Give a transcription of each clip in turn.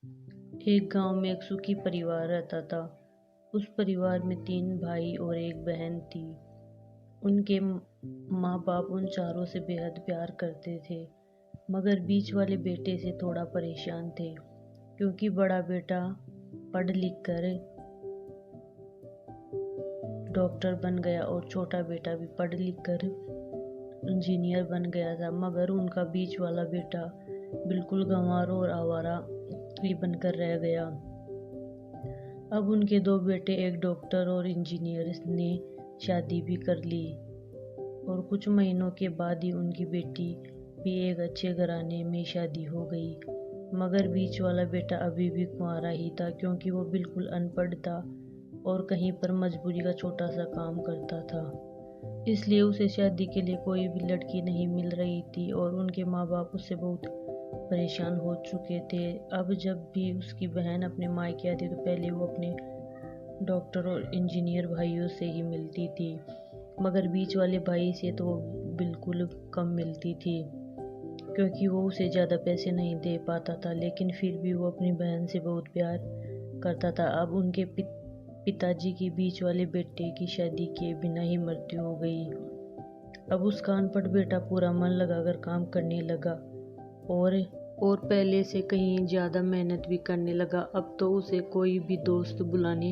एक गांव में एक सुखी परिवार रहता था। उस परिवार में 3 भाई और एक बहन थी। उनके माँ बाप उन चारों से बेहद प्यार करते थे, मगर बीच वाले बेटे से थोड़ा परेशान थे, क्योंकि बड़ा बेटा पढ़ लिख कर डॉक्टर बन गया और छोटा बेटा भी पढ़ लिख कर इंजीनियर बन गया था। मगर उनका बीच वाला बेटा बिल्कुल गंवार और आवारा ही बनकर रह गया। अब उनके 2 बेटे, एक डॉक्टर और इंजीनियर, ने शादी भी कर ली और कुछ महीनों के बाद ही उनकी बेटी भी एक अच्छे घराने में शादी हो गई। मगर बीच वाला बेटा अभी भी कुंवारा ही था, क्योंकि वो बिल्कुल अनपढ़ था और कहीं पर मजबूरी का छोटा सा काम करता था। इसलिए उसे शादी के लिए कोई भी लड़की नहीं मिल रही थी और उनके माँ बाप उससे बहुत परेशान हो चुके थे। अब जब भी उसकी बहन अपने मायके आती तो पहले वो अपने डॉक्टर और इंजीनियर भाइयों से ही मिलती थी, मगर बीच वाले भाई से तो वो बिल्कुल कम मिलती थी, क्योंकि वो उसे ज़्यादा पैसे नहीं दे पाता था। लेकिन फिर भी वो अपनी बहन से बहुत प्यार करता था। अब उनके पिताजी की बीच वाले बेटे की शादी किए बिना ही मृत्यु हो गई। अब उसका अनपढ़ बेटा पूरा मन लगाकर काम करने लगा और पहले से कहीं ज़्यादा मेहनत भी करने लगा। अब तो उसे कोई भी दोस्त बुलाने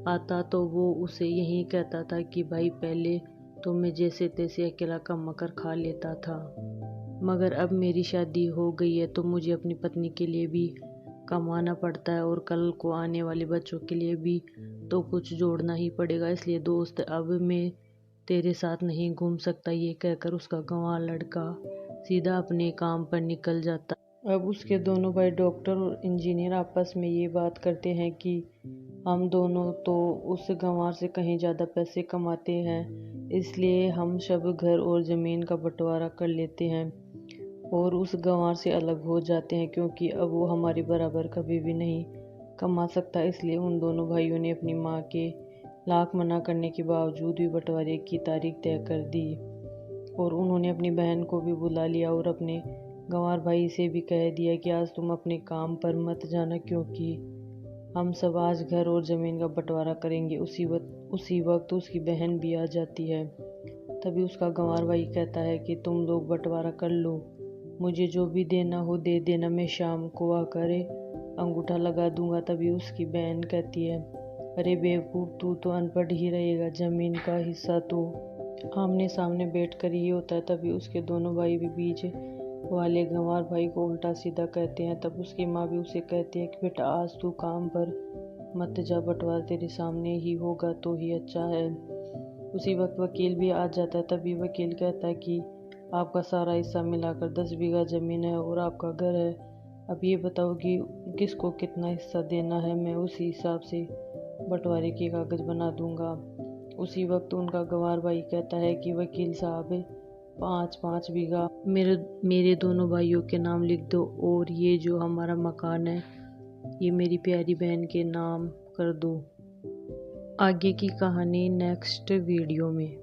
आता तो वो उसे यही कहता था कि भाई, पहले तो मैं जैसे तैसे अकेला कमा कर खा लेता था, मगर अब मेरी शादी हो गई है तो मुझे अपनी पत्नी के लिए भी कमाना पड़ता है और कल को आने वाले बच्चों के लिए भी तो कुछ जोड़ना ही पड़ेगा। इसलिए दोस्त, अब मैं तेरे साथ नहीं घूम सकता। ये कहकर उसका गंवार लड़का सीधा अपने काम पर निकल जाता। अब उसके दोनों भाई डॉक्टर और इंजीनियर आपस में ये बात करते हैं कि हम दोनों तो उस गंवार से कहीं ज़्यादा पैसे कमाते हैं, इसलिए हम सब घर और ज़मीन का बंटवारा कर लेते हैं और उस गंवार से अलग हो जाते हैं, क्योंकि अब वो हमारे बराबर कभी भी नहीं कमा सकता। इसलिए उन दोनों भाइयों ने अपनी माँ के लाख मना करने के बावजूद भी बंटवारे की तारीख तय कर दी और उन्होंने अपनी बहन को भी बुला लिया और अपने गंवार भाई से भी कह दिया कि आज तुम अपने काम पर मत जाना, क्योंकि हम सब आज घर और ज़मीन का बंटवारा करेंगे। उसी वक्त उसकी बहन भी आ जाती है। तभी उसका गंवार भाई कहता है कि तुम लोग बंटवारा कर लो, मुझे जो भी देना हो दे देना, मैं शाम को आकर अंगूठा लगा दूंगा। तभी उसकी बहन कहती है, अरे बेवकूफ़, तू तो अनपढ़ ही रहेगा, ज़मीन का हिस्सा तो आमने सामने बैठ कर ही होता है। तभी उसके दोनों भाई भी बीच वाले गंवार भाई को उल्टा सीधा कहते हैं। तब उसकी माँ भी उसे कहती है कि बेटा, आज तू काम पर मत जा, बंटवारा तेरे सामने ही होगा तो ही अच्छा है। उसी वक्त वकील भी आ जाता है। तभी वकील कहता है कि आपका सारा हिस्सा मिलाकर 10 बीघा ज़मीन है और आपका घर है। अब ये बताओ कि किसको कितना हिस्सा देना है, मैं उसी हिसाब से बंटवारे के कागज़ बना दूंगा। उसी वक्त उनका गंवार भाई कहता है कि वकील साहब, 5-5 बीघा मेरे दोनों भाइयों के नाम लिख दो और ये जो हमारा मकान है ये मेरी प्यारी बहन के नाम कर दो। आगे की कहानी नेक्स्ट वीडियो में।